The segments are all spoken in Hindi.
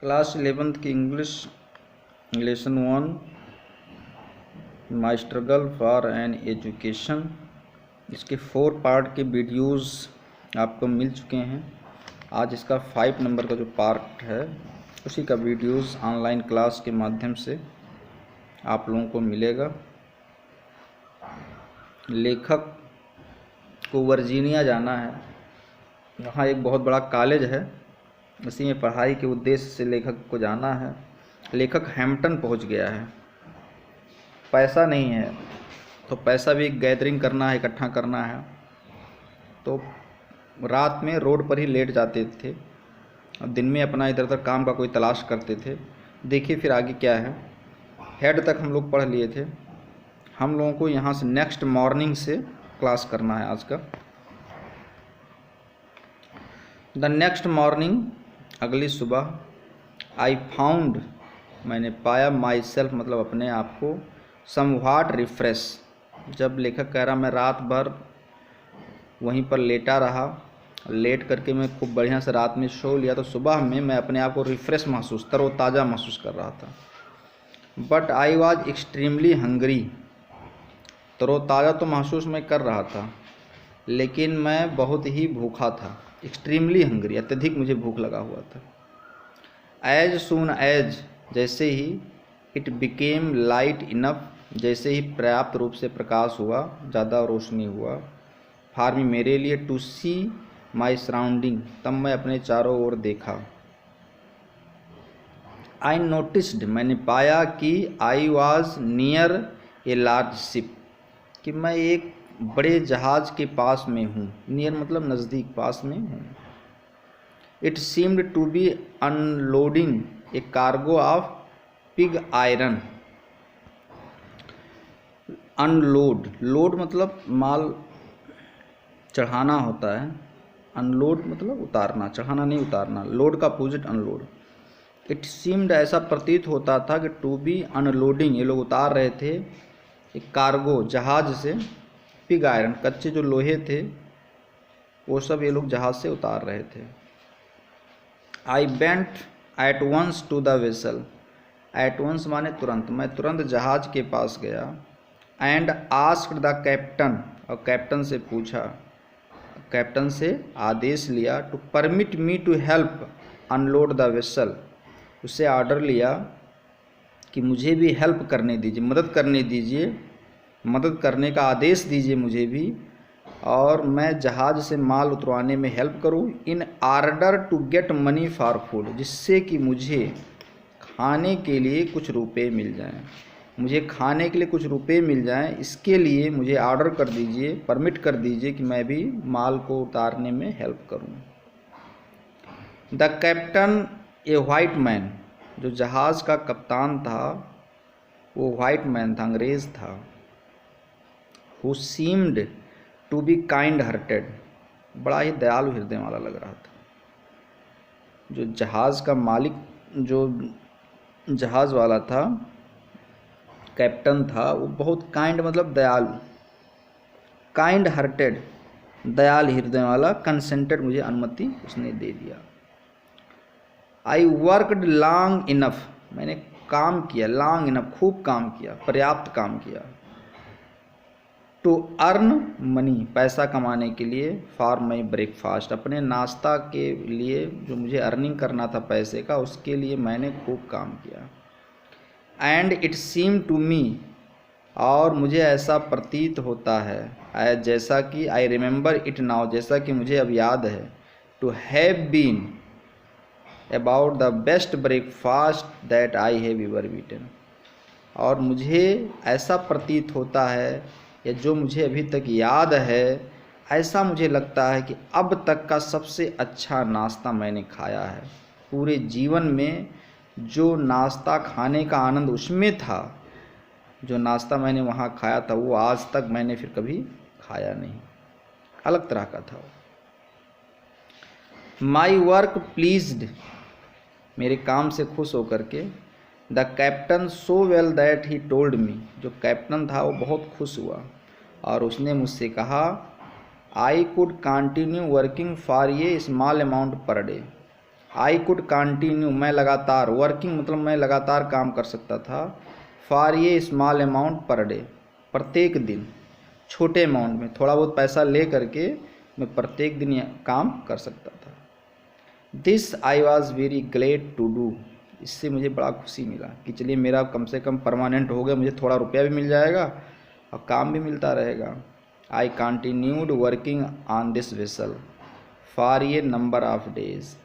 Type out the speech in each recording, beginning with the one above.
क्लास 11th की English lesson 1 my struggle for an education. इसके 4 पार्ट के वीडियोस आपको मिल चुके हैं। आज इसका 5 नंबर का जो पार्ट है उसी का वीडियोस ऑनलाइन क्लास के माध्यम से आप लोगों को मिलेगा। लेखक को वर्जीनिया जाना है, वहाँ एक बहुत बड़ा कॉलेज है, उसी में पढ़ाई के उद्देश्य से लेखक को जाना है। लेखक हैम्पटन पहुंच गया है, पैसा नहीं है तो पैसा भी गैदरिंग करना है, इकट्ठा करना है। तो रात में रोड पर ही लेट जाते थे और दिन में अपना इधर उधर काम का कोई तलाश करते थे। देखिए फिर आगे क्या है। हेड तक हम लोग पढ़ लिए थे। हम लोगों को यहाँ से नेक्स्ट मॉर्निंग से क्लास करना है आज का। द नेक्स्ट मॉर्निंग, अगली सुबह, आई फाउंड, मैंने पाया, माई सेल्फ मतलब अपने आप को, समव्हाट रिफ्रेश। जब लेखक कह रहा मैं रात भर वहीं पर लेटा रहा, लेट करके मैं खूब बढ़िया से रात में सो लिया, तो सुबह में मैं अपने आप को रिफ्रेश महसूस, तरोताज़ा महसूस कर रहा था। But I was extremely hungry, तरोताज़ा तो महसूस मैं कर रहा था लेकिन मैं बहुत ही भूखा था। एक्सट्रीमली हंग्री, अत्यधिक मुझे भूख लगा हुआ था। एज सून एज, जैसे ही, इट बिकेम लाइट इनफ, जैसे ही पर्याप्त रूप से प्रकाश हुआ, ज़्यादा रोशनी हुआ, फॉर मी, मेरे लिए, टू सी माई सराउंडिंग, तब मैं अपने चारों ओर देखा। आई नोटिस्ड, मैंने पाया कि I was near a large ship, कि मैं एक बड़े जहाज के पास में हूँ। नियर मतलब नज़दीक, पास में हूँ। It seemed to be unloading a cargo of pig iron. Unload, load मतलब माल चढ़ाना होता है, अनलोड मतलब उतारना, चढ़ाना नहीं उतारना। लोड का अपोजिट अनलोड। इट सीम्ड, ऐसा प्रतीत होता था कि टू बी अनलोडिंग, ये लोग उतार रहे थे एक कार्गो, जहाज से, पिग आयरन, कच्चे जो लोहे थे वो सब ये लोग जहाज से उतार रहे थे। I bent at once to the vessel, at once माने तुरंत, मैं तुरंत जहाज के पास गया। एंड आस्क्ड द कैप्टन, और कैप्टन से पूछा, कैप्टन से आदेश लिया, to permit me to help unload the vessel, उससे ऑर्डर लिया कि मुझे भी हेल्प करने दीजिए, मदद करने दीजिए, मदद करने का आदेश दीजिए मुझे भी, और मैं जहाज़ से माल उतरवाने में हेल्प करूं। In order to get money for food, जिससे कि मुझे खाने के लिए कुछ रुपए मिल जाएं, मुझे खाने के लिए कुछ रुपए मिल जाएं, इसके लिए मुझे ऑर्डर कर दीजिए, परमिट कर दीजिए कि मैं भी माल को उतारने में हेल्प करूं। The captain, A white man, जो जहाज़ का कप्तान था वो वाइट मैन था, अंग्रेज़ था। Who seemed to be kind hearted, बड़ा ही दयालु हृदय वाला लग रहा था। जो जहाज़ का मालिक, जो जहाज़ वाला था, कैप्टन था, वो बहुत काइंड मतलब दयालु, काइंड हार्टेड, दयाल हृदय वाला। कंसेंटेड, मुझे अनुमति उसने दे दिया। आई वर्कड लॉन्ग इनफ, मैंने काम किया, लॉन्ग इनफ, खूब काम किया, पर्याप्त काम किया। टू अर्न मनी, पैसा कमाने के लिए। फॉर माई ब्रेकफास्ट, अपने नाश्ता के लिए, जो मुझे अर्निंग करना था पैसे का, उसके लिए मैंने खूब काम किया। And it seem to me, और मुझे ऐसा प्रतीत होता है, जैसा कि, आई रिमेंबर इट नाउ, जैसा कि मुझे अब याद है, to have been about the best breakfast that I have ever eaten, और मुझे ऐसा प्रतीत होता है, या जो मुझे अभी तक याद है, ऐसा मुझे लगता है कि अब तक का सबसे अच्छा नाश्ता मैंने खाया है। पूरे जीवन में जो नाश्ता खाने का आनंद उसमें था, जो नाश्ता मैंने वहाँ खाया था, वो आज तक मैंने फिर कभी खाया नहीं, अलग तरह का था। माई वर्क प्लीज्ड, मेरे काम से खुश होकर के। The captain so well that he told me, जो कैप्टन था वो बहुत खुश हुआ और उसने मुझसे कहा, I could continue working for a small amount per day, I could continue, मैं लगातार, वर्किंग मतलब मैं लगातार काम कर सकता था, फॉर ये स्मॉल अमाउंट पर डे, प्रत्येक दिन छोटे अमाउंट में थोड़ा बहुत पैसा ले करके मैं प्रत्येक दिन काम कर सकता था। This I was very glad to do, इससे मुझे बड़ा खुशी मिला कि चलिए मेरा कम से कम परमानेंट हो गया, मुझे थोड़ा रुपया भी मिल जाएगा और काम भी मिलता रहेगा। I continued working on this vessel for ये number of days,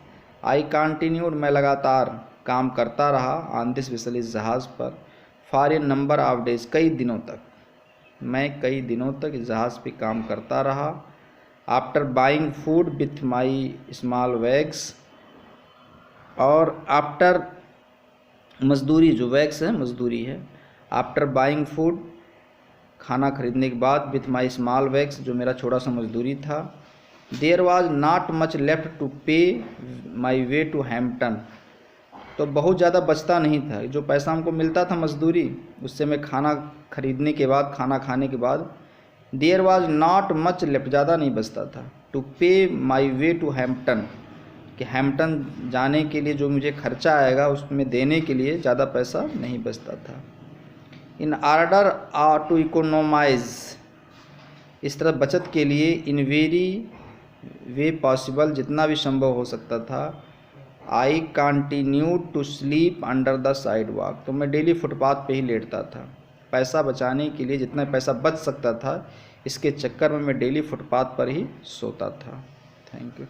I continued मैं लगातार काम करता रहा, ऑन दिस वेसल इस जहाज़ पर, for a number of days कई दिनों तक, मैं कई दिनों तक इस जहाज़ पे काम करता रहा। After buying food with my small wags, और आफ्टर मजदूरी, जो वैग्स है मजदूरी है, आफ्टर बाइंग फूड खाना खरीदने के बाद, विथ माई स्मॉल वैग्स जो मेरा छोटा सा मजदूरी था, there was not much left to pay my way to Hampton, तो बहुत ज़्यादा बचता नहीं था, जो पैसा हमको मिलता था मजदूरी उससे मैं खाना खरीदने के बाद, खाना खाने के बाद, there was not much left, ज़्यादा नहीं बचता था, to pay my way to Hampton, कि हैम्पटन जाने के लिए जो मुझे खर्चा आएगा उसमें देने के लिए ज़्यादा पैसा नहीं बचता था। इन आर्डर टू इकोनोमाइज, इस तरह बचत के लिए, इन वेरी वे पॉसिबल, जितना भी संभव हो सकता था, I continued to sleep under the sidewalk, तो मैं डेली फुटपाथ पे ही लेटता था। पैसा बचाने के लिए, जितना पैसा बच सकता था इसके चक्कर में मैं डेली फुटपाथ पर ही सोता था। Thank you.